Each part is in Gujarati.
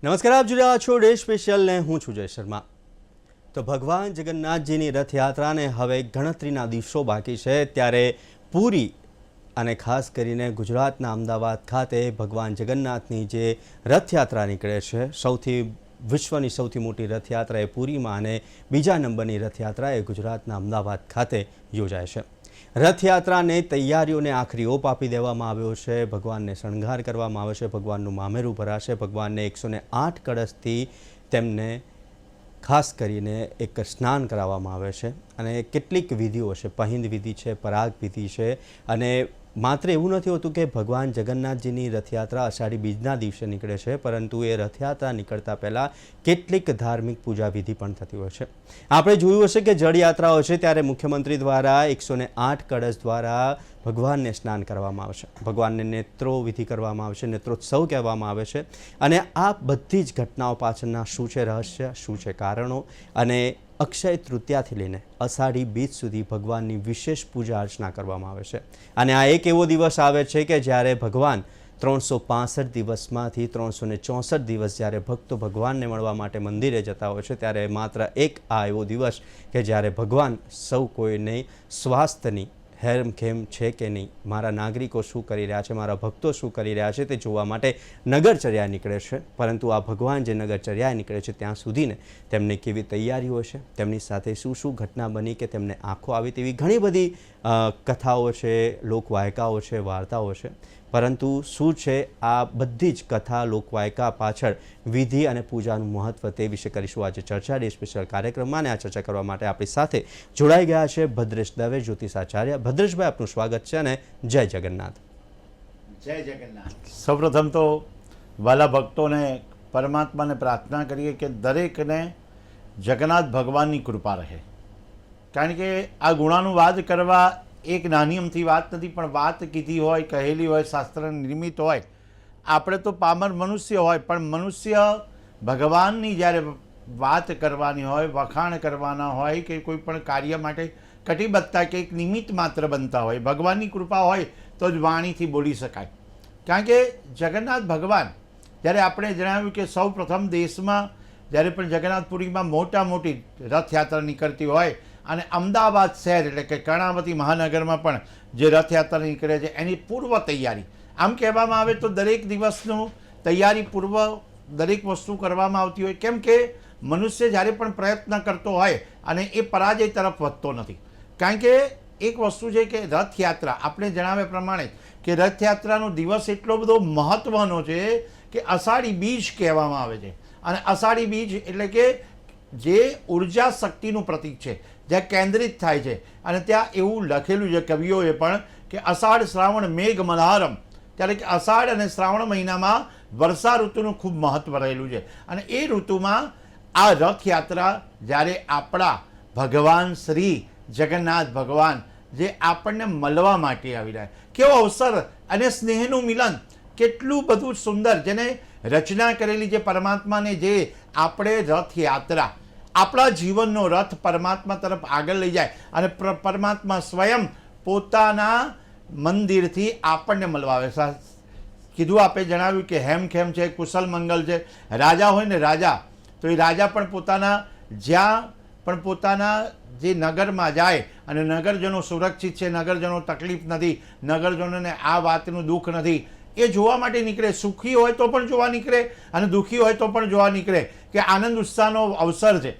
નમસ્કાર, આપ જોઈ રહ્યા છો ડે સ્પેશિયલ ને હું છું જય શર્મા। તો ભગવાન જગન્નાથજીની રથયાત્રાને હવે ગણતરીના દિવસો બાકી છે, ત્યારે પૂરી અને ખાસ કરીને ગુજરાતના અમદાવાદ ખાતે ભગવાન જગન્નાથની જે રથયાત્રા નીકળે છે, વિશ્વની સૌથી મોટી રથયાત્રા એ પૂરીમાં અને બીજા નંબરની રથયાત્રા એ ગુજરાતના અમદાવાદ ખાતે યોજાય છે। રથયાત્રાને તૈયારીઓને આખરી ઓપ આપી દેવામાં આવ્યો છે। ભગવાનને શણગાર કરવામાં આવે છે, ભગવાનનું મામેરું ભરાશે, ભગવાનને 108 કળશથી તેમને ખાસ કરીને એક સ્નાન કરાવવામાં આવે છે અને કેટલીક વિધિઓ છે, પહિંદ વિધિ છે, પરાગ વિધિ છે અને માત્ર એવું નથી હોતું કે ભગવાન જગન્નાથજીની રથયાત્રા અષાઢી બીજના દિવસે નીકળે છે, પરંતુ એ રથયાત્રા નીકળતા પહેલાં કેટલીક ધાર્મિક પૂજા વિધિ પણ થતી હોય છે। આપણે જોયું હશે કે જળયાત્રા હોય છે ત્યારે મુખ્યમંત્રી દ્વારા 108 કળશ દ્વારા ભગવાનને સ્નાન કરવામાં આવે છે, ભગવાનને નેત્રો વિધિ કરવામાં આવે છે, નેત્રોત્સવ કહેવામાં આવે છે અને આ બધી જ ઘટનાઓ પાછળના શું છે રહસ્ય, શું છે કારણો અને અક્ષય તૃતીયાથી લઈને અષાઢી બીજ સુધી ભગવાનની વિશેષ પૂજા અર્ચના કરવામાં આવે છે અને આ એક એવો દિવસ આવે છે કે જ્યારે ભગવાન 365 દિવસમાંથી 364 દિવસ જ્યારે ભક્તો ભગવાનને મળવા માટે મંદિરે જતા હોય છે, ત્યારે માત્ર એક આ એવો દિવસ કે જ્યારે ભગવાન સૌ કોઈને સ્વાસ્થ્યની હેમખેમ છે કે નહીં, મારા નાગરિકો શું કરી રહ્યા છે, મારા ભક્તો શું કરી રહ્યા છે તે જોવા માટે નગરચર્યા નીકળે છે। પરંતુ આ ભગવાન જે નગરચર્યા નીકળે છે ત્યાં સુધીને તેમને કેવી તૈયારીઓ છે, તેમની સાથે શું શું ઘટના બની કે તેમને આંખો આવી તેવી ઘણી બધી કથાઓ છે, લોકવાયકાઓ છે, વાર્તાઓ છે, પરંતુ શું છે આ બધી જ કથા લોકવાયકા પાછળ વિધિ અને પૂજાનું મહત્ત્વ તે વિશે કરીશું આજે ચર્ચા ડે સ્પેશિયલ કાર્યક્રમમાં। અને આ ચર્ચા કરવા માટે આપણી સાથે જોડાઈ ગયા છે ભદ્રેશ દવે, જ્યોતિષાચાર્ય। ભદ્રેશભાઈ, આપનું સ્વાગત છે અને જય જગન્નાથ। જય જગન્નાથ। સૌપ્રથમ તો વાલા ભક્તોને પરમાત્માને પ્રાર્થના કરીએ કે દરેકને જગન્નાથ ભગવાનની કૃપા રહે, કારણ કે આ ગુણાનુવાદ કરવા એક નાની અમથી વાત નથી, પણ વાત કીધી હોય, કહેલી હોય, શાસ્ત્ર નિર્મિત હોય। આપણે તો પામર મનુષ્ય હોય, પણ મનુષ્ય ભગવાનની જ્યારે વાત કરવાની હોય, વખાણ કરવાના હોય કે કોઈ પણ કાર્ય માટે કટિબદ્ધતા કે એક નિમિત્ત માત્ર બનતા હોય, ભગવાનની કૃપા હોય તો જ વાણીથી બોલી શકાય। કારણ કે જગન્નાથ ભગવાન, જ્યારે આપણે જણાવ્યું કે સૌ પ્રથમ દેશમાં જ્યારે પણ જગન્નાથપુરીમાં મોટી રથયાત્રા નીકળતી હોય અને અમદાવાદ શહેર એટલે કે કર્ણાવતી મહાનગરમાં પણ જે રથયાત્રા નીકળે છે એની પૂર્વ તૈયારી, આમ કહેવામાં આવે તો દરેક દિવસનું તૈયારી પૂર્વ દરેક વસ્તુ કરવામાં આવતી હોય, કેમ કે મનુષ્ય જ્યારે પણ પ્રયત્ન કરતો હોય અને એ પરાજય તરફ વધતો નથી। કારણ કે એક વસ્તુ છે કે રથયાત્રા, આપણે જણાવ્યા પ્રમાણે કે રથયાત્રાનો દિવસ એટલો બધો મહત્ત્વનો છે કે અષાઢી બીજ કહેવામાં આવે છે અને અષાઢી બીજ એટલે કે જે ઉર્જા શક્તિનું પ્રતીક છે, જ્યાં કેન્દ્રિત થાય છે અને ત્યાં એવું લખેલું છે કવિઓએ પણ કે અષાઢ શ્રાવણ મેઘ મલ્હારમ, ત્યારે કે અષાઢ અને શ્રાવણ મહિનામાં વર્ષા ઋતુનું ખૂબ મહત્ત્વ રહેલું છે અને એ ઋતુમાં આ રથયાત્રા જ્યારે આપણા ભગવાન શ્રી જગન્નાથ ભગવાન જે આપણને મળવા માટે આવી રહ્યા, કેવો અવસર અને સ્નેહનું મિલન, કેટલું બધું સુંદર, જેને રચના કરેલી જે પરમાત્માને જે આપણે રથયાત્રા આપણા જીવનનો રથ પરમાત્મા તરફ આગળ લઈ જાય અને પરમાત્મા સ્વયં પોતાના મંદિરથી આપણને મળવા આવે। કીધું આપણે જણાવ્યું કે હેમખેમ છે, કુશલ મંગલ છે। રાજા હોય ને રાજા, તો એ રાજા પણ જ્યાં પણ પોતાના જે નગરમાં જાય અને નગરજનો સુરક્ષિત છે, નગરજનો તકલીફ નથી, નગરજનોને આ વાતનું દુઃખ નથી, એ જોવા માટે નીકળે। સુખી હોય તો પણ જોવા નીકળે અને દુઃખી હોય તો પણ જોવા નીકળે કે આનંદ ઉત્સાહનો અવસર છે।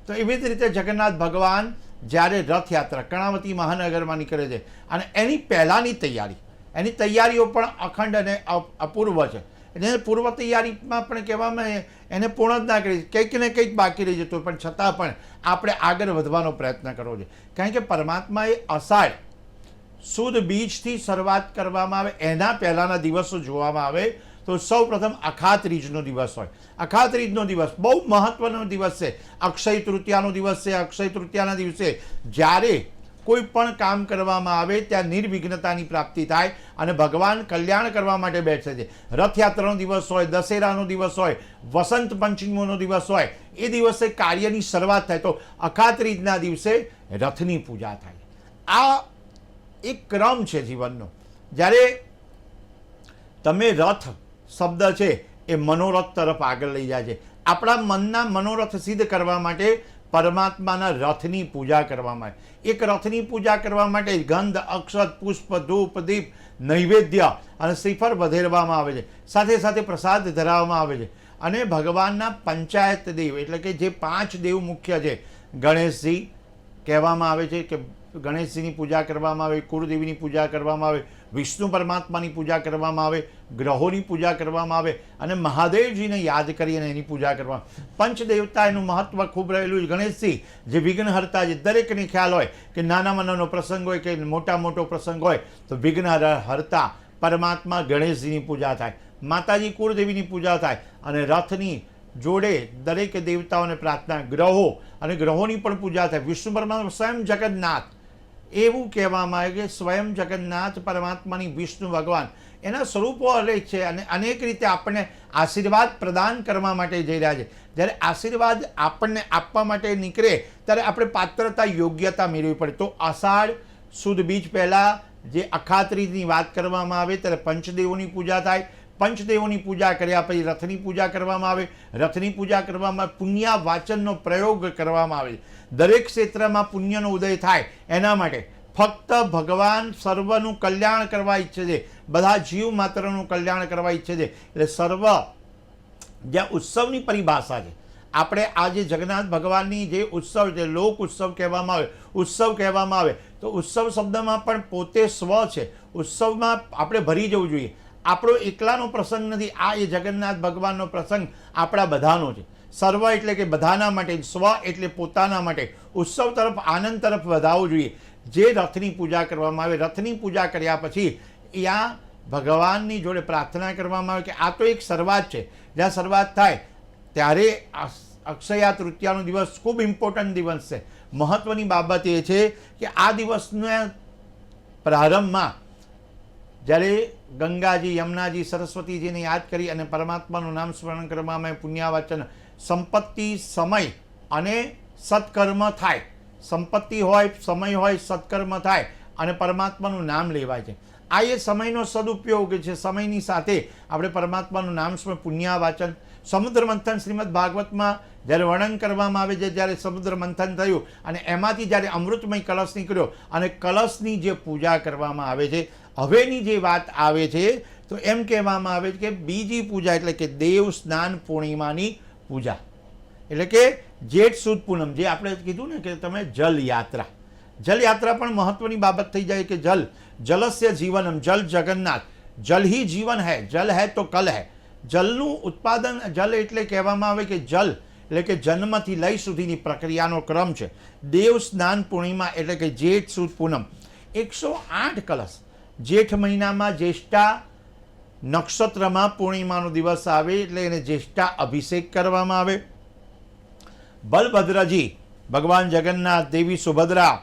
તો એવી જ રીતે જગન્નાથ ભગવાન જ્યારે રથયાત્રા કર્ણાવતી મહાનગરમાં નીકળે છે અને એની પહેલાંની તૈયારી, એની તૈયારીઓ પણ અખંડ અને અપૂર્વ છે। એને પૂર્વ તૈયારીમાં પણ કહેવામાં એને પૂર્ણ જ ના કરી, કંઈક ને કંઈક બાકી રહી જતું, પણ છતાં પણ આપણે આગળ વધવાનો પ્રયત્ન કરવો છે। કારણ કે પરમાત્માએ અષાઢ સુદ બીજથી શરૂઆત કરવામાં આવે, એના પહેલાંના દિવસો જોવામાં આવે તો સૌ પ્રથમ અખાત્રીજનો દિવસ હોય। અખાત્રીજનો દિવસ બહુ મહત્ત્વનો દિવસ છે, અક્ષય તૃતીયાનો દિવસ છે। અક્ષય તૃતીયાના દિવસે જ્યારે કોઈ પણ કામ કરવામાં આવે ત્યાં નિર્વિઘ્નતાની પ્રાપ્તિ થાય અને ભગવાન કલ્યાણ કરવા માટે બેઠે છે। રથયાત્રાનો દિવસ હોય, દશેરાનો દિવસ હોય, વસંત પંચમીનો દિવસ હોય, એ દિવસે કાર્યની શરૂઆત થાય, તો અખાત્રીજના દિવસે રથની પૂજા થાય। આ એક ક્રમ છે જીવનનો। જ્યારે તમે રથ શબ્દ છે એ મનોરથ તરફ આગળ લઈ જાય છે. આપણા મનના મનોરથ સિદ્ધ કરવા માટે પરમાત્માના રથની પૂજા કરવામાં આવે. એક રથની પૂજા કરવા માટે ગંધ, અક્ષત, પુષ્પ, ધૂપ, દીપ, નૈવેદ્ય અને શ્રીફળ વધેરવામાં આવે છે. સાથે સાથે પ્રસાદ ધરાવવામાં આવે છે. અને ભગવાનના પંચાયત દેવ એટલે કે જે 5 દેવ મુખ્ય છે, ગણેશજી કહેવામાં આવે છે કે ગણેશજીની પૂજા કરવામાં આવે, કુળદેવીની પૂજા કરવામાં આવે, વિષ્ણુ પરમાત્માની પૂજા કરવામાં આવે, ગ્રહોની પૂજા કરવામાં આવે અને મહાદેવજીને યાદ કરીને એની પૂજા કરવામાં. પંચદેવતા એનું મહત્વ ખૂબ રહેલું છે. ગણેશજી જે વિઘ્નહર્તા છે, દરેકને ખ્યાલ હોય કે નાનામાં નાનો પ્રસંગ હોય કે મોટો પ્રસંગ હોય તો વિઘ્ન હર્તા પરમાત્મા ગણેશજીની પૂજા થાય, માતાજી કુળદેવીની પૂજા થાય અને રથની જોડે દરેક દેવતાઓને પ્રાર્થના, ગ્રહો અને ગ્રહોની પણ પૂજા થાય. વિષ્ણુ પરમાત્મા સ્વયં જગન્નાથ એવું કહેવામાં આવે કે સ્વયં જગન્નાથ પરમાત્માની વિષ્ણુ ભગવાન એના સ્વરૂપો અનેક છે અને અનેક રીતે આપણને આશીર્વાદ પ્રદાન કરવા માટે જઈ રહ્યા છે. જ્યારે આશીર્વાદ આપણને આપવા માટે નીકળે ત્યારે આપણે પાત્રતા, યોગ્યતા મેળવવી પડે. તો અષાઢ સુદ બીજ પહેલાં જે અખાત્રીજની વાત કરવામાં આવે ત્યારે પંચદેવોની પૂજા થાય. પંચદેવોની પૂજા કર્યા પછી રથની પૂજા કરવામાં આવે. રથની પૂજા કરવામાં પુણ્ય વાચનનો પ્રયોગ કરવામાં આવે. દરેક ક્ષેત્રમાં પુણ્યનો ઉદય થાય એના માટે ફક્ત ભગવાન સર્વનું કલ્યાણ કરવા ઈચ્છે છે, બધા જીવ માત્રનું કલ્યાણ કરવા ઈચ્છે છે. એટલે સર્વ જ્યાં ઉત્સવની પરિભાષા છે, આપણે આ જે જગન્નાથ ભગવાનની જે ઉત્સવ છે, લોક ઉત્સવ કહેવામાં આવે, ઉત્સવ કહેવામાં આવે તો ઉત્સવ શબ્દમાં પણ પોતે સ્વ છે. ઉત્સવમાં આપણે ભરી જવું જોઈએ. આપણો એકલાનો પ્રસંગ નથી, આ એ જગન્નાથ ભગવાનનો પ્રસંગ આપણા બધાનો છે. સર્વ એટલે કે બધાના માટે, સ્વ એટલે પોતાના માટે. ઉત્સવ તરફ, આનંદ તરફ વધાવવું જોઈએ. જે રથની પૂજા કરવામાં આવે, રથની પૂજા કર્યા પછી ત્યાં ભગવાનની જોડે પ્રાર્થના કરવામાં આવે કે આ તો એક શરૂઆત છે. જ્યાં શરૂઆત થાય ત્યારે અક્ષયા તૃતીયાનો દિવસ ખૂબ ઇમ્પોર્ટન્ટ દિવસ છે. મહત્ત્વની બાબત એ છે કે આ દિવસના પ્રારંભમાં જ્યારે ગંગાજી, યમુનાજી, સરસ્વતીજીને યાદ કરી અને પરમાત્માનું નામ સ્મરણ કરવામાં આવે, પુણ્યવાચન, સંપત્તિ, સમય અને સત્કર્મ થાય. સંપત્તિ હોય, સમય હોય, સત્કર્મ થાય અને પરમાત્માનું નામ લેવાય છે. આ એ સમયનો સદુપયોગ છે. સમયની સાથે આપણે પરમાત્માનું નામ સ્મરણ, પુણ્યવાચન. સમુદ્ર મંથન શ્રીમદ ભાગવતમાં જ્યારે વર્ણન કરવામાં આવે છે, જ્યારે સમુદ્ર મંથન થયું અને એમાંથી જ્યારે અમૃતમય કલશ નીકળ્યો અને કલશની જે પૂજા કરવામાં આવે છે, હવેની જે વાત આવે છે તો એમ કહેવામાં આવે છે કે બીજી પૂજા એટલે કે દેવ સ્નાન પૂર્ણિમાની પૂજા એટલે કે જેઠ સુદ પૂનમ, જે આપણે કીધું ને કે તમે જલયાત્રા. જલયાત્રા પણ મહત્વની બાબત થઈ જાય કે જલસ્ય જીવનમ, જલ જગન્નાથ, જલ ही જીવન है, જલ है તો કલ है. જલનું ઉત્પાદન, જલ એટલે કહેવામાં આવે કે જલ એટલે કે જન્મથી લઈ સુધીની પ્રક્રિયાનો ક્રમ છે. દેવ સ્નાન પૂર્ણિમા એટલે કે જેઠ સુદ પૂનમ. 108 કલશ જેઠ મહિનામાં જ્યેષ્ઠા નક્ષત્રમાં પૂર્ણિમાનો દિવસ આવે એટલે એને જ્યેષ્ઠા અભિષેક કરવામાં આવે. બલભદ્રજી ભગવાન જગન્નાથ, દેવી સુભદ્રા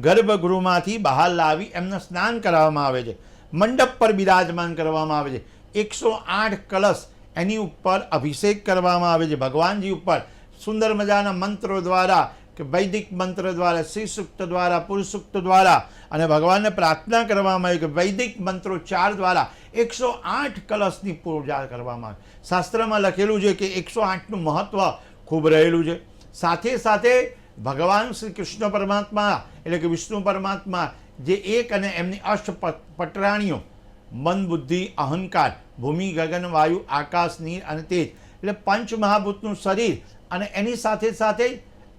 ગર્ભગૃહમાંથી બહાર લાવી એમને સ્નાન કરાવવામાં આવે છે. મંડપ પર બિરાજમાન કરવામાં આવે છે. 108 કલશ એની ઉપર અભિષેક કરવામાં આવે છે. ભગવાનજી ઉપર સુંદર મજાના મંત્રો દ્વારા કે વૈદિક મંત્ર દ્વારા, શ્રી સૂક્ત દ્વારા, પુરુષ સૂક્ત દ્વારા અને ભગવાનને પ્રાર્થના કરવામાં આવી કે વૈદિક મંત્રો 4 દ્વારા 108 કલશની પૂજા કરવામાં આવે. શાસ્ત્રમાં લખેલું છે કે 108નું મહત્વ ખૂબ રહેલું છે. સાથે સાથે ભગવાન શ્રી કૃષ્ણ પરમાત્મા એટલે કે વિષ્ણુ પરમાત્મા જે એક અને એમની પટરાણીઓ મન, બુદ્ધિ, અહંકાર, ભૂમિ, ગગન, વાયુ, આકાશ, નીર અને તેજ એટલે પંચ મહાભૂતનું શરીર અને એની સાથે સાથે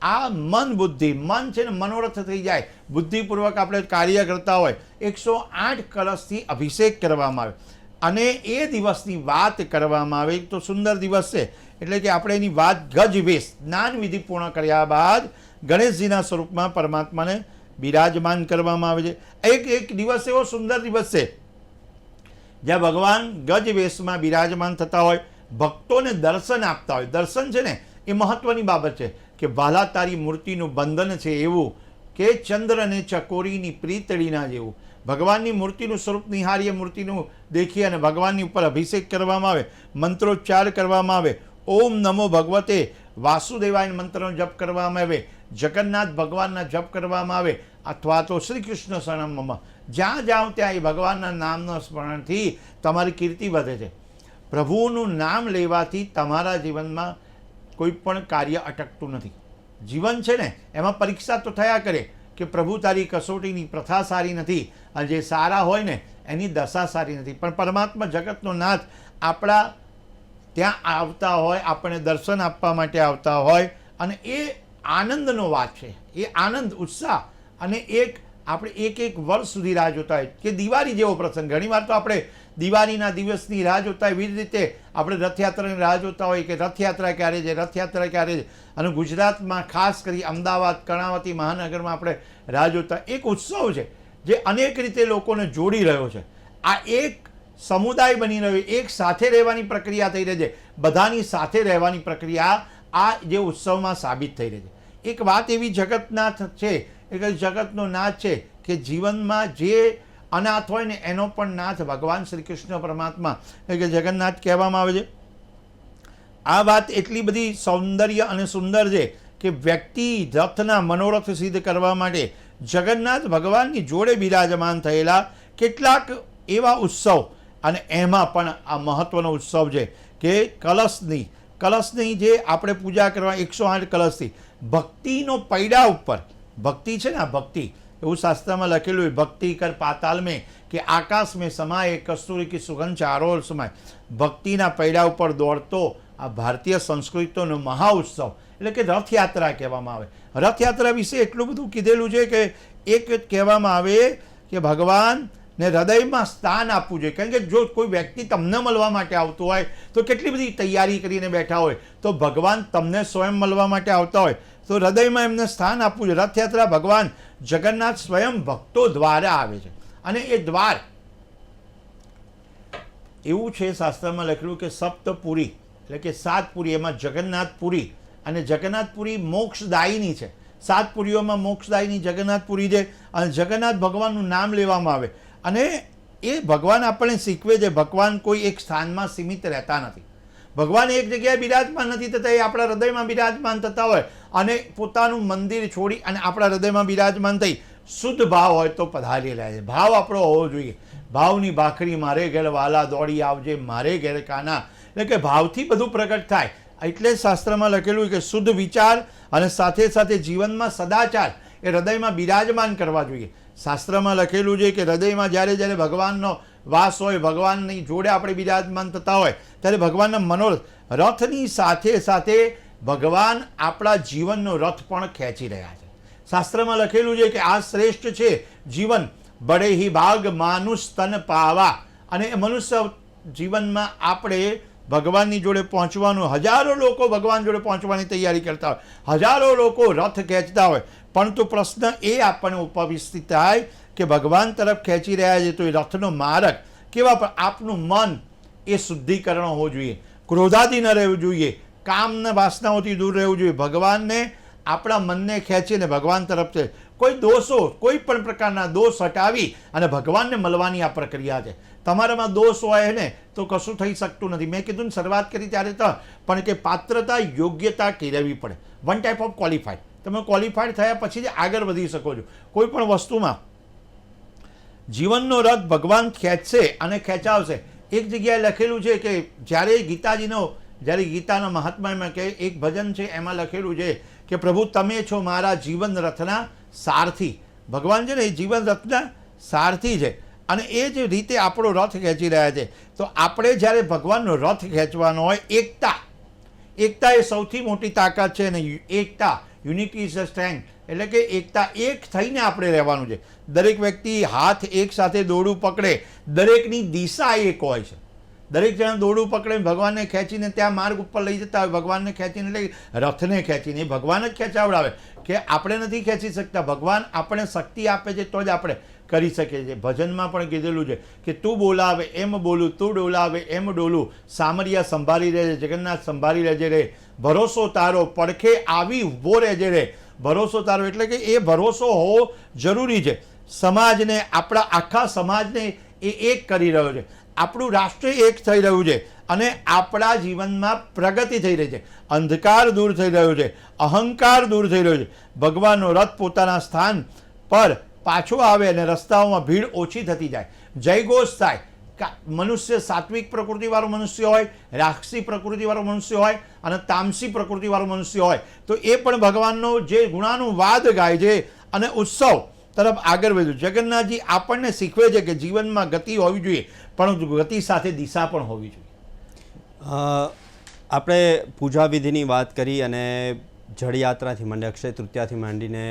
આ મન, બુદ્ધિ, મન છે ને મનોરથ થઈ જાય, બુદ્ધિપૂર્વક આપણે કાર્ય કરતા હોય, 108 કલશથી અભિષેક કરવામાં આવે અને એ દિવસની વાત કરવામાં આવે તો સુંદર દિવસ છે. એટલે કે આપણે એની વાત ગજવેશ સ્નાન વિધિ પૂર્ણ કર્યા બાદ ગણેશજીના સ્વરૂપમાં પરમાત્માને બિરાજમાન કરવામાં આવે છે. એક દિવસ એવો સુંદર દિવસ છે જ્યાં ભગવાન ગજવેશમાં બિરાજમાન થતા હોય, ભક્તોને દર્શન આપતા હોય. દર્શન છે ને એ મહત્વની બાબત છે કે વાલા તારી મૂર્તિનું બંધન છે એવું કે ચંદ્રને ચકોરીની પ્રીતળીના જેવું. ભગવાનની મૂર્તિનું સ્વરૂપ નિહારીએ, મૂર્તિનું દેખીએ અને ભગવાનની ઉપર અભિષેક કરવામાં આવે, મંત્રોચ્ચાર કરવામાં આવે. ઓમ નમો ભગવતે વાસુદેવાય મંત્રનો જપ કરવામાં આવે, જગન્નાથ ભગવાનના જપ કરવામાં આવે અથવા તો શ્રી કૃષ્ણ શરણમમાં જ્યાં જાઓ ત્યાં એ ભગવાનના નામના સ્મરણથી તમારી કીર્તિ વધે છે. પ્રભુનું નામ લેવાથી તમારા જીવનમાં કોઈ પણ કાર્ય અટકતું નથી. જીવન છે ને એમાં પરીક્ષા તો થયા કરે કે પ્રભુ તારી કસોટીની પ્રથા સારી નથી, અને જે સારા હોય ને એની દશા સારી નથી. પણ પરમાત્મા જગતનો નાથ આપણા ત્યાં આવતા હોય, આપણને દર્શન આપવા માટે આવતા હોય, અને એ આનંદનો વાત છે. એ આનંદ, ઉત્સાહ, અને આપણે એક વર્ષ સુધી રાહ જોતા હોય કે દિવાળી જેવો પ્રસંગ. ઘણીવાર તો આપણે દિવાળીના દિવસની રાહ જોતા હોય, એવી રીતે આપણે રથયાત્રાની રાહ જોતા હોય કે રથયાત્રા ક્યારે છે, રથયાત્રા ક્યારે છે. અને ગુજરાતમાં ખાસ કરી અમદાવાદ, કર્ણાવતી મહાનગરમાં આપણે રાહ જોતા. એક ઉત્સવ છે જે અનેક રીતે લોકોને જોડી રહ્યો છે. આ એક સમુદાય બની રહ્યો, એક સાથે રહેવાની પ્રક્રિયા થઈ રહી છે. બધાની સાથે રહેવાની પ્રક્રિયા આ જે ઉત્સવમાં સાબિત થઈ રહી છે. એક વાત એવી જગતનાથ છે, એક જગતનો નાથ છે કે જીવનમાં જે અનાથ હોય ને એનો પણ નાથ ભગવાન શ્રી કૃષ્ણ પરમાત્મા એટલે કે જગન્નાથ કહેવામાં આવે છે. આ વાત એટલી બધી સૌંદર્ય અને સુંદર છે કે વ્યક્તિ રથના મનોરથ સિદ્ધ કરવા માટે જગન્નાથ ભગવાનની જોડે બિરાજમાન થયેલા કેટલાક એવા ઉત્સવ, અને એમાં પણ આ મહત્ત્વનો ઉત્સવ છે કે કલશની જે આપણે પૂજા કરવા 108 કલશથી ભક્તિનો પૈડા ઉપર, ભક્તિ છે ને આ ભક્તિ, એવું શાસ્ત્રમાં લખેલું હોય, ભક્તિ કર પાતાલ મેં કે આકાશ મેં સમાય કસ્તુરી કી સુગંધ ચારોર સમાય. ભક્તિના પૈડા ઉપર દોડતો આ ભારતીય સંસ્કૃતિનો મહા ઉત્સવ એટલે કે રથયાત્રા કહેવામાં આવે. રથયાત્રા વિશે એટલું બધું કીધેલું છે કે એક કહેવામાં આવે કે ભગવાનને હૃદયમાં સ્થાન આપવું જોઈએ. કારણ કે જો કોઈ વ્યક્તિ તમને મળવા માટે આવતો હોય તો કેટલી બધી તૈયારી કરીને બેઠા હોય, તો ભગવાન તમને સ્વયં મળવા માટે આવતા હોય તો હૃદયમાં એમને સ્થાન આપવું જોઈએ. રથયાત્રા ભગવાન જગન્નાથ સ્વયં ભક્તો દ્વારા આવે છે, અને એ દ્વાર એવું છે શાસ્ત્રમાં લખેલું કે સપ્તપુરી એટલે કે 7 પુરી, એમાં જગન્નાથપુરી, અને જગન્નાથપુરી મોક્ષદાયીની છે. 7 પુરીઓમાં મોક્ષદાયીની જગન્નાથપુરી છે, અને જગન્નાથ ભગવાનનું નામ લેવામાં આવે. અને એ ભગવાન આપણને શીખવે છે ભગવાન કોઈ એક સ્થાનમાં સીમિત રહેતા નથી. ભગવાન એક જગ્યાએ બિરાજમાન નથી થતા, એ આપણા હૃદયમાં બિરાજમાન થતા હોય, અને પોતાનું મંદિર છોડી અને આપણા હૃદયમાં બિરાજમાન થઈ શુદ્ધ ભાવ હોય તો પધારી રહ્યા છે. ભાવ આપણો હોવો જોઈએ. ભાવની ભાખરી મારે ઘેર વાલા દોડી આવજે મારે ઘેર કાના, એટલે કે ભાવથી બધું પ્રગટ થાય. એટલે જ શાસ્ત્રમાં લખેલું કે શુદ્ધ વિચાર અને સાથે સાથે જીવનમાં સદાચાર એ હૃદયમાં બિરાજમાન કરવા જોઈએ. શાસ્ત્રમાં લખેલું છે કે હૃદયમાં જ્યારે જ્યારે ભગવાનનો વાસ હોય, ભગવાનની જોડે આપણે બિરાજમાન થતા હોય, ત્યારે ભગવાનના મનોરથ, રથની સાથે સાથે ભગવાન આપણા જીવનનો રથ પણ ખેંચી રહ્યા છે. શાસ્ત્રમાં લખેલું છે કે આ શ્રેષ્ઠ છે જીવન, બડે હી ભાગ માનુષ તન પાવા. અને મનુષ્ય જીવનમાં આપણે ભગવાનની જોડે પહોંચવાનું, હજારો લોકો ભગવાન જોડે પહોંચવાની તૈયારી કરતા હોય, હજારો લોકો રથ ખેંચતા હોય, પરંતુ પ્રશ્ન એ આપણને ઉપસ્થિત થાય કે ભગવાન તરફ ખેંચી રહ્યા છે તો એ રથનો માર્ગ કેવા, પણ આપનું મન એ શુદ્ધિકરણ હોવું જોઈએ, ક્રોધાથી ન રહેવું જોઈએ, કામના વાસનાઓથી દૂર રહેવું જોઈએ. ભગવાનને આપણા મનને ખેંચીને ભગવાન તરફ છે. કોઈ દોષો, કોઈ પણ પ્રકારના દોષ હટાવી અને ભગવાનને મળવાની આ પ્રક્રિયા છે. તમારામાં દોષ હોય ને તો કશું થઈ શકતું નથી. મેં કીધું ને શરૂઆત કરી ત્યારે તો, પણ કે પાત્રતા, યોગ્યતા કેળવવી પડે. One type of qualified. તમે ક્વોલિફાઈડ થયા પછી જ આગળ વધી શકો છો. કોઈ પણ વસ્તુમાં જીવનનો રથ ભગવાન ખેંચશે અને ખેંચાવશે. એક જગ્યાએ લખેલું છે કે જ્યારે ગીતાના મહાત્મામાં કે એક ભજન છે એમાં લખેલું છે કે પ્રભુ તમે છો મારા જીવન રથના સારથી. ભગવાન છે ને એ જીવન રથના સારથી છે, અને એ જ રીતે આપણો રથ ખેંચી રહ્યા છે. તો આપણે જ્યારે ભગવાનનો રથ ખેંચવાનો હોય, એકતા એ સૌથી મોટી તાકાત છે. અને એકતા, યુનિટી ઇઝ અ સ્ટ્રેન્થ, એટલે કે એકતા, એક થઈને આપણે રહેવાનું છે. દરેક વ્યક્તિ હાથ એક સાથે દોરડું પકડે, દરેકની દિશા એક હોય છે. દરેક જણા દોરડું પકડે ભગવાનને ખેંચીને ત્યાં માર્ગ ઉપર લઈ જતા હોય. ભગવાનને ખેંચીને એટલે રથને ખેંચીને એ ભગવાન જ ખેંચાવડાવે, કે આપણે નથી ખેંચી શકતા. ભગવાન આપણે શક્તિ આપે છે તો જ આપણે કરી શકીએ છીએ. ભજનમાં પણ કીધેલું છે કે તું બોલાવે એમ બોલું, તું ડોલાવે એમ ડોલું, સામરિયા સંભાળી રહેજે, જગન્નાથ સંભાળી રહેજે રે, ભરોસો તારો પડખે આવી ઊભો રહેજે રે. ભરોસો તારો એટલે કે એ ભરોસો હોવો જરૂરી છે. સમાજને, આપણા આખા સમાજને એ એક કરી રહ્યો છે. આપણું રાષ્ટ્ર એક થઈ રહ્યું છે, અને આપણા જીવનમાં પ્રગતિ થઈ રહી છે. અંધકાર દૂર થઈ રહ્યો છે, અહંકાર દૂર થઈ રહ્યો છે. ભગવાનનો રથ પોતાના સ્થાન પર પાછો આવે અને રસ્તાઓમાં ભીડ ઓછી થતી જાય, જયઘોષ થાય. મનુષ્ય સાત્વિક પ્રકૃતિવાળો મનુષ્ય હોય, રાક્ષસી પ્રકૃતિવાળો મનુષ્ય હોય અને તામસી પ્રકૃતિવાળો મનુષ્ય હોય, તો એ પણ ભગવાનનો જે ગુણાનુવાદ ગાય છે અને ઉત્સવ તરફ આગળ વધ્યું. જગન્નાથજી આપણને શીખવે છે કે જીવનમાં ગતિ હોવી જોઈએ, પરંતુ ગતિ સાથે દિશા પણ હોવી જોઈએ. આપણે પૂજા વિધિની વાત કરી અને જળયાત્રાથી માંડી અક્ષય તૃતીયાથી માંડીને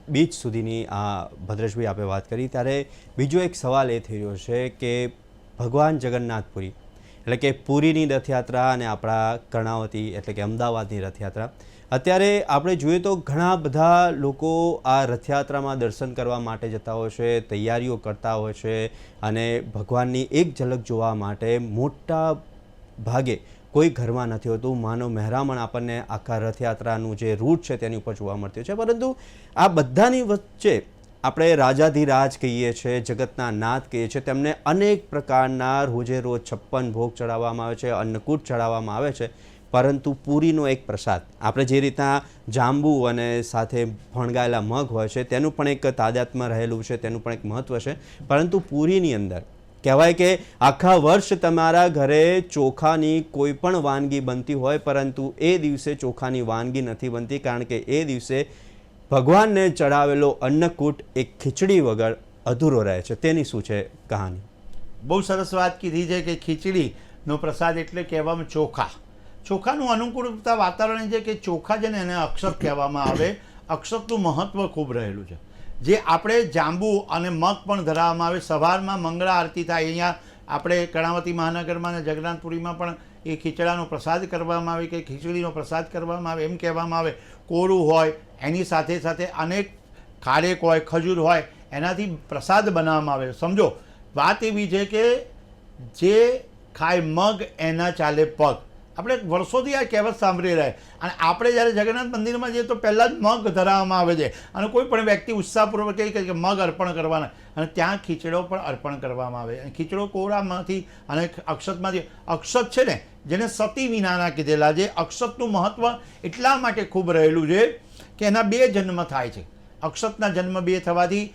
બીચ સુધીની આ ભદ્રેશભાઈ આપે વાત કરી, ત્યારે બીજો એક સવાલ એ થઈ રહ્યો છે કે ભગવાન જગન્નાથપુરી એટલે કે પુરીની રથયાત્રા અને આપણા કર્ણાવતી એટલે કે અમદાવાદની રથયાત્રા, અત્યારે આપણે જોઈએ તો ઘણા બધા લોકો આ રથયાત્રામાં દર્શન કરવા માટે જતા હોય છે, તૈયારીઓ કરતા હોય છે અને ભગવાનની એક ઝલક જોવા માટે મોટા ભાગે કોઈ ઘરમાં નથી હોતું. માનો મહેરામણ આપણને આખા રથયાત્રાનું જે રૂટ છે તેની ઉપર જોવા મળતું છે. પરંતુ આ બધાની વચ્ચે આપણે રાજાધિરાજ કહીએ છીએ, જગતના નાથ કહીએ છીએ, તેમને અનેક પ્રકારના રોજે રોજ 56 ભોગ ચડાવવામાં આવે છે, અન્નકૂટ ચડાવવામાં આવે છે. પરંતુ પૂરીનો એક પ્રસાદ, આપણે જે રીતના જાંબુ અને સાથે ફણગાયેલા મગ હોય છે તેનું પણ એક તાદાત્મ્ય રહેલું છે, તેનું પણ એક મહત્ત્વ છે. પરંતુ પૂરીની અંદર કહેવાય કે આખા વર્ષ તમારા ઘરે ચોખાની કોઈ પણ વાનગી બનતી હોય, પરંતુ એ દિવસે ચોખાની વાનગી નથી બનતી, કારણ કે એ દિવસે ભગવાનને ચડાવેલો અન્નકૂટ એક ખીચડી વગર અધૂરો રહે છે. તેની શું છે કહાની? બહુ સરસ વાત કીધી છે કે ખીચડીનો પ્રસાદ એટલે કહેવામાં ચોખા. ચોખાનું અનુકૂળતા વાતાવરણ છે કે ચોખા છે ને એને અક્ષત કહેવામાં આવે. અક્ષતનું મહત્ત્વ ખૂબ રહેલું છે. જે આપણે જાંબુ અને મગ પણ ધરાવવામાં આવે. સવારમાં મંગળા આરતી થાય. અહીંયા આપણે કર્ણાવતી મહાનગરમાં અને જગન્નાથપુરીમાં પણ એ ખીચડાનો પ્રસાદ કરવામાં આવે કે ખીચડીનો પ્રસાદ કરવામાં આવે. એમ કહેવામાં આવે કોરું હોય, એની સાથે સાથે અનેક ખારેક હોય, ખજૂર હોય, એનાથી પ્રસાદ બનાવવામાં આવે. સમજો વાત એવી છે કે જે ખાય મગ એના ચાલે પગ. આપણે વર્ષોથી આ કહેવત સાંભળી રહ્યા અને આપણે જ્યારે જગન્નાથ મંદિરમાં જઈએ તો પહેલાં જ મગ ધરાવવામાં આવે છે અને કોઈ પણ વ્યક્તિ ઉત્સાહપૂર્વક કહે કે મગ અર્પણ કરવાના અને ત્યાં ખીચડો પણ અર્પણ કરવામાં આવે. અને ખીચડો કોરામાંથી અને અક્ષતમાંથી, અક્ષત છે ને જેને સતી વિનાના કીધેલા છે. અક્ષતનું મહત્ત્વ એટલા માટે ખૂબ રહેલું છે કે એના 2 જન્મ થાય છે. અક્ષતના જન્મ 2 થવાથી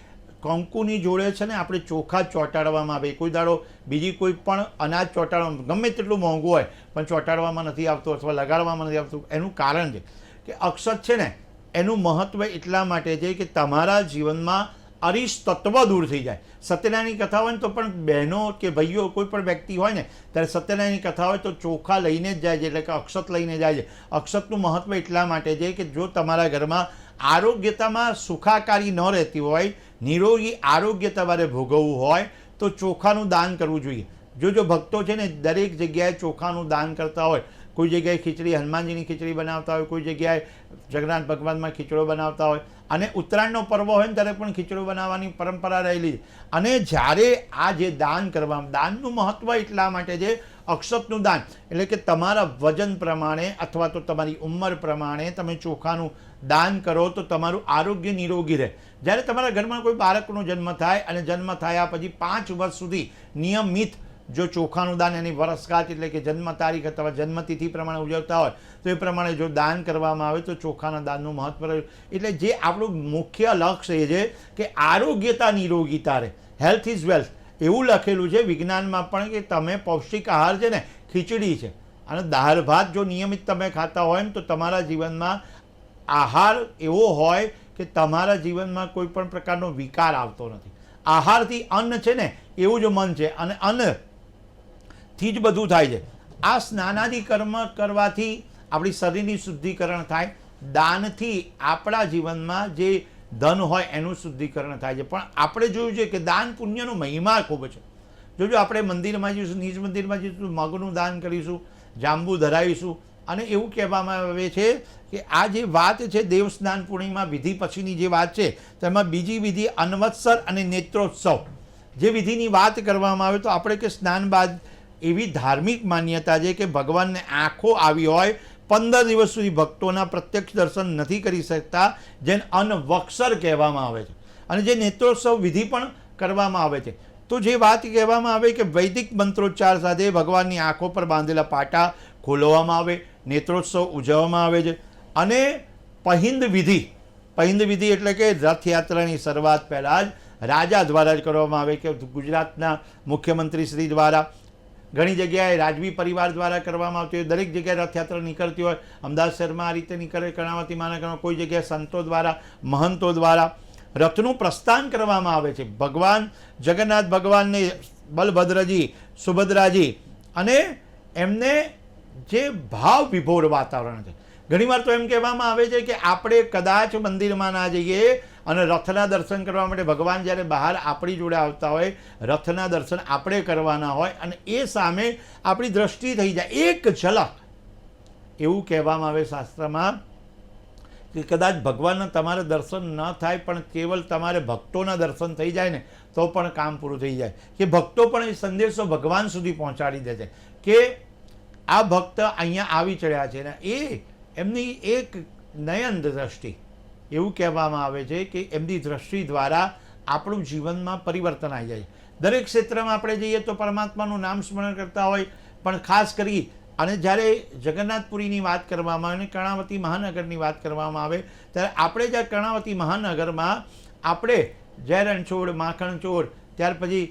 કંકુની જોડે છે ને આપણે ચોખા ચોંટાડવામાં આવે. કોઈ દાડો બીજી કોઈ પણ અનાજ ચોંટાડવામાં, ગમે તેટલું મોંઘું હોય પણ ચોંટાડવામાં નથી આવતું અથવા લગાડવામાં નથી આવતું. એનું કારણ છે કે અક્ષત છે ને એનું મહત્ત્વ એટલા માટે છે કે તમારા જીવનમાં અરીસ તત્વ દૂર થઈ જાય. સત્યનારાયણની કથા હોય ને તો પણ બહેનો કે ભાઈઓ કોઈ પણ વ્યક્તિ હોય ને ત્યારે સત્યનારાયણની કથા હોય તો ચોખા લઈને જ જાય છે, એટલે કે અક્ષત લઈને જાય છે. અક્ષતનું મહત્ત્વ એટલા માટે છે કે જો તમારા ઘરમાં આરોગ્યતામાં સુખાકારી ન રહેતી હોય, નિરોગી આરોગ્ય તમારે ભોગવવું હોય તો ચોખાનું દાન કરવું જોઈએ. જો ભક્તો છે ને દરેક જગ્યાએ ચોખાનું દાન કરતા હોય, કોઈ જગ્યાએ ખીચડી હનુમાનજીની ખીચડી બનાવતા હોય, કોઈ જગ્યાએ જગન્નાથ ભગવાનમાં ખીચડો બનાવતા હોય અને ઉત્તરાયણનો પર્વ હોય ને ત્યારે પણ ખીચડો બનાવવાની પરંપરા રહેલી છે. અને જ્યારે આ જે દાન કરવામાં, દાનનું મહત્ત્વ એટલા માટે છે, અક્ષતનું દાન એટલે કે તમારા વજન પ્રમાણે અથવા તો તમારી ઉંમર પ્રમાણે તમે ચોખાનું દાન કરો તો તમારું આરોગ્ય નિરોગી રહે. જ્યારે તમારા ઘરમાં કોઈ બાળકનો જન્મ થાય અને જન્મ થયા પછી 5 વર્ષ સુધી નિયમિત જો ચોખાનું દાન એની વર્ષગાંઠ એટલે કે જન્મ તારીખ અથવા જન્મતિથિ પ્રમાણે ઉજવતા હોય તો એ પ્રમાણે જો દાન કરવામાં આવે તો ચોખાના દાનનું મહત્ત્વ રહ્યું. એટલે જે આપણું મુખ્ય લક્ષ્ય એ છે કે આરોગ્યતા નિરોગીતા રહે. હેલ્થ ઇઝ વેલ્થ એવું લખેલું છે વિજ્ઞાનમાં પણ કે તમે પૌષ્ટિક આહાર છે ને ખીચડી છે અને દાળ ભાત જો નિયમિત તમે ખાતા હોય ને તો તમારા જીવનમાં આહાર એવો હોય કે તમારા જીવનમાં કોઈ પણ પ્રકારનો વિકાર આવતો નથી. આહારથી અન્ન છે ને એવું જ મન છે અને અન્નથી જ બધું થાય છે. આ સ્નાનાદિ કર્મ કરવાથી આપણી શરીરની શુદ્ધિકરણ થાય. દાનથી આપણા જીવનમાં જે ધન હોય એનું શુદ્ધિકરણ થાય છે. પણ આપણે જોયું છે કે દાન પુણ્યનો મહિમા ખૂબ છે. જોજો આપણે મંદિરમાં જઈશું, નિજ મંદિરમાં જઈશું, મગનું દાન કરીશું, જાંબુ ધરાવીશું અને એવું કહેવામાં આવે છે કે આ જે વાત છે દેવસ્નાન પૂર્ણિમા વિધિ પછીની જે વાત છે તેમાં બીજી વિધિ અનવત્સર અને નેત્રોત્સવ જે વિધિની વાત કરવામાં આવે તો આપણે કે સ્નાન બાદ એવી ધાર્મિક માન્યતા છે કે ભગવાનને આંખો આવી હોય 15 દિવસ સુધી ભક્તોના પ્રત્યક્ષ દર્શન નથી કરી શકતા, જેને અનવક્ષર કહેવામાં આવે છે. અને જે નેત્રોત્સવ વિધિ પણ કરવામાં આવે છે. તો જે વાત કહેવામાં આવે કે વૈદિક મંત્રોચ્ચાર સાથે ભગવાનની આંખો પર બાંધેલા પાટા ખોલવામાં આવે, નેત્રોત્સવ ઉજવવામાં આવે છે. અને પહિંદ વિધિ એટલે કે રથયાત્રાની શરૂઆત પહેલાં જ રાજા દ્વારા જ કરવામાં આવે કે ગુજરાતના મુખ્યમંત્રી શ્રી દ્વારા, ઘણી જગ્યાએ રાજવી પરિવાર દ્વારા કરવામાં આવતી હોય, દરેક જગ્યાએ રથયાત્રા નીકળતી હોય. અમદાવાદ શહેરમાં આ રીતે નીકળે કર્ણાવતી માના ઘરમાં, કોઈ જગ્યાએ સંતો દ્વારા, મહંતો દ્વારા રથનું પ્રસ્થાન કરવામાં આવે છે. ભગવાન જગન્નાથ ભગવાનને બલભદ્રજી, સુભદ્રાજી અને એમને જે ભાવ વિભોર વાતાવરણ છે. ઘણીવાર તો એમ કહેવામાં આવે છે કે આપણે કદાચ મંદિરમાં ના જઈએ અને રથના દર્શન કરવા માટે ભગવાન જ્યારે બહાર આપણી જોડે આવતા હોય, રથના દર્શન આપણે કરવાના હોય અને એ સામે આપણી દ્રષ્ટિ થઈ જાય એક ઝલક. એવું કહેવામાં આવે શાસ્ત્રમાં કે કદાચ ભગવાનના તમારે દર્શન ન થાય પણ કેવલ તમારે ભક્તોના દર્શન થઈ જાય ને તો પણ કામ પૂરું થઈ જાય. કે ભક્તો પણ એ સંદેશો ભગવાન સુધી પહોંચાડી દે છે કે આ ભક્ત અહીંયા આવી ચડ્યા છે ને એ એમની એક નયન દ્રષ્ટિ, એવું કહેવામાં આવે છે કે એમની દ્રષ્ટિ દ્વારા આપણું જીવનમાં પરિવર્તન આવી જાય. દરેક ક્ષેત્રમાં આપણે જઈએ તો પરમાત્માનું નામ સ્મરણ કરતા હોય, પણ ખાસ કરી અને જ્યારે જગન્નાથપુરીની વાત કરવામાં આવે અને કર્ણાવતી મહાનગરની વાત કરવામાં આવે ત્યારે આપણે જ્યાં કર્ણાવતી મહાનગરમાં આપણે જય રણછોડ, માખણચોર, ત્યાર પછી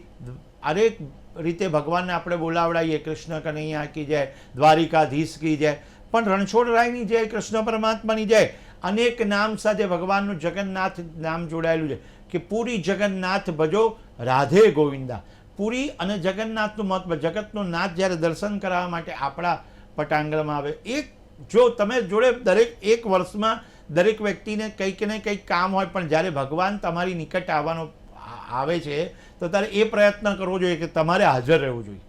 હરેક રીતે ભગવાનને આપણે બોલાવડાવીએ, કૃષ્ણ કનૈયા કી જય, દ્વારિકાધીશ કી જય, પણ રણછોડરાયની જય, કૃષ્ણ પરમાત્માની જય, અનેક નામ સાથે ભગવાનનું જગન્નાથ નામ જોડાયેલું છે કે પૂરી જગન્નાથ ભજો રાધે ગોવિંદા. પુરી અને જગન્નાથનું મહત્વ, જગતનો નાથ જ્યારે દર્શન કરાવવા માટે આપણા પટાંગણમાં આવે, એક જો તમે જોડે દરેક એક વર્ષમાં દરેક વ્યક્તિને કંઈક ને કંઈક કામ હોય, પણ જ્યારે ભગવાન તમારી નિકટ આવવાનો આવે છે તો તારે એ પ્રયત્ન કરવો જોઈએ કે તમારે હાજર રહેવું જોઈએ.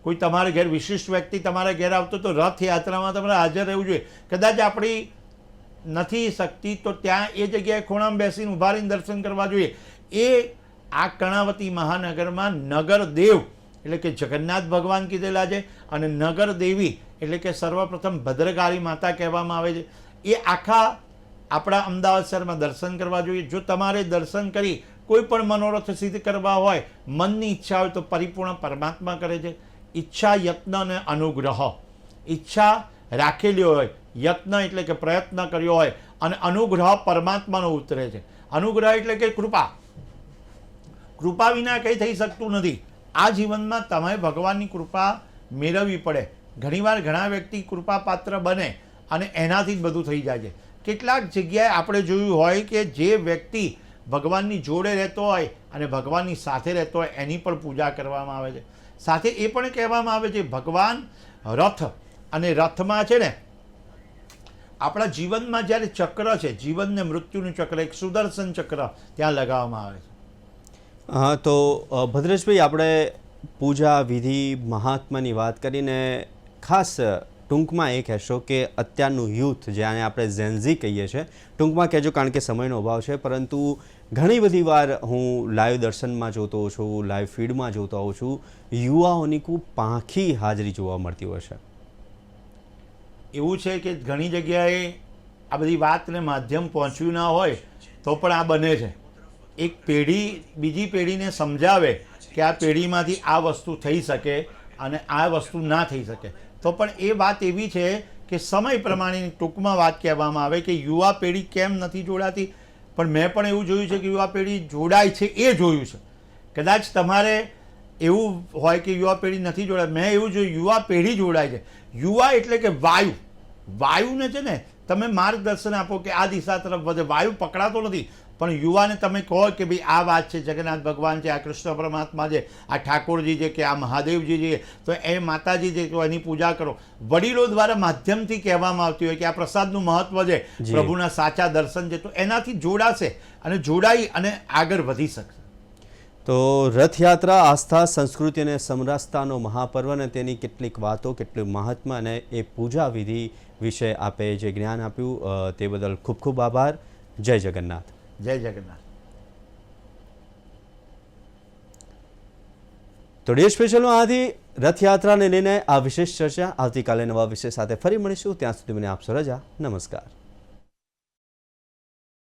કોઈ તમારે ઘેર વિશિષ્ટ વ્યક્તિ તમારા ઘેર આવતો તો રથયાત્રામાં તમારે હાજર રહેવું જોઈએ. કદાચ આપણી નથી શકતી તો ત્યાં એ જગ્યાએ ખૂણામાં બેસીને ઊભા રહીને દર્શન કરવા જોઈએ. એ આ કર્ણાવતી મહાનગરમાં નગરદેવ એટલે કે જગન્નાથ ભગવાન કીધેલા છે અને નગર દેવી એટલે કે સર્વપ્રથમ ભદ્રકાળી માતા કહેવામાં આવે છે. એ આખા આપણા અમદાવાદ શહેરમાં દર્શન કરવા જોઈએ. જો તમારે દર્શન કરી કોઈ પણ મનોરથ સિદ્ધ કરવા હોય, મનની ઈચ્છા હોય તો પરિપૂર્ણ પરમાત્મા કરે છે. ઈચ્છા, યત્ન અને અનુગ્રહ. ઈચ્છા રાખેલી હોય, યત્ન એટલે કે પ્રયત્ન કર્યો હોય અને અનુગ્રહ પરમાત્માનો ઉતરે છે. અનુગ્રહ એટલે કે કૃપા. કૃપા વિના કંઈ થઈ શકતું નથી. આ જીવનમાં તમે ભગવાનની કૃપા મેળવવી પડે. ઘણીવાર ઘણા વ્યક્તિ કૃપાપાત્ર બને અને એનાથી જ બધું થઈ જાય છે. કેટલાક જગ્યાએ આપણે જોયું હોય કે જે વ્યક્તિ ભગવાનની જોડે રહેતો હોય અને ભગવાનની સાથે રહેતો હોય એની પણ પૂજા કરવામાં આવે છે. સાથે એ પણ કહેવામાં આવે છે ભગવાન રથ, અને રથમાં છે ને આપણા જીવનમાં જ્યારે ચક્ર છે, જીવન ને મૃત્યુનું ચક્ર, એક સુદર્શન ચક્ર ત્યાં લગાવવામાં આવે છે. હા, તો ભદ્રેશભાઈ, આપણે પૂજા વિધિ મહાત્માની વાત કરીને ખાસ ટૂંકમાં એ કહેશો કે અત્યારનું યુથ, જેને આપણે ઝેન્ઝી કહીએ છીએ, ટૂંકમાં કહેજો કારણ કે સમયનો અભાવ છે, પરંતુ ઘણી બધી વાર હું લાઈવ દર્શનમાં જોતો હોઉં છું, લાઈવ ફીડમાં જોતો હોઉં છું, યુવાઓની ખૂબ પાંખી હાજરી જોવા મળતી હોય છે. એવું છે કે ઘણી જગ્યાએ આ બધી વાતને માધ્યમ પહોંચ્યું ના હોય તો પણ આ બને છે. એક પેઢી બીજી પેઢીને સમજાવે કે આ પેઢીમાંથી આ વસ્તુ થઈ શકે અને આ વસ્તુ ના થઈ શકે, તો પણ એ વાત એવી છે કે સમય પ્રમાણેની ટૂંકમાં વાત કહેવામાં આવે કે યુવા પેઢી કેમ નથી જોડાતી. પણ મેં પણ એવું જોયું છે કે યુવા પેઢી જોડાય છે એ જોયું છે. કદાચ તમારે એવું હોય કે યુવા પેઢી નથી જોડાય, મેં એવું જોયું યુવા પેઢી જોડાય છે. યુવા એટલે કે વાયુ. વાયુને છે ને તમે માર્ગદર્શન આપો કે આ દિશા તરફ વધે. વાયુ પકડાતો નથી, પણ યુવાને તમે કહો કે ભાઈ આ વાત છે, જગન્નાથ ભગવાન છે, આ કૃષ્ણ પરમાત્મા છે, આ ઠાકોરજી છે કે આ મહાદેવજી છે, તો એ માતાજી છે તો એની પૂજા કરો. વડીલો દ્વારા માધ્યમથી કહેવામાં આવતી હોય કે આ પ્રસાદનું મહત્વ છે, પ્રભુના સાચા દર્શન છે, તો એનાથી જોડાશે અને જોડાઈ અને આગળ વધી શકશે. તો રથયાત્રા આસ્થા, સંસ્કૃતિ અને સમરસતાનો મહાપર્વ અને તેની કેટલીક વાતો, કેટલું મહાત્મા અને એ પૂજા વિધિ વિશે આપે જે જ્ઞાન આપ્યું તે બદલ ખૂબ ખૂબ આભાર. જય જગન્નાથ. જય જગન્નાથ. તો ડે સ્પેશિયલમાં આથી રથયાત્રાને લઈને આ વિશેષ ચર્ચા. આવતીકાલે નવા વિષય સાથે ફરી મળીશું. ત્યાં સુધી મને આપશો રજા. નમસ્કાર.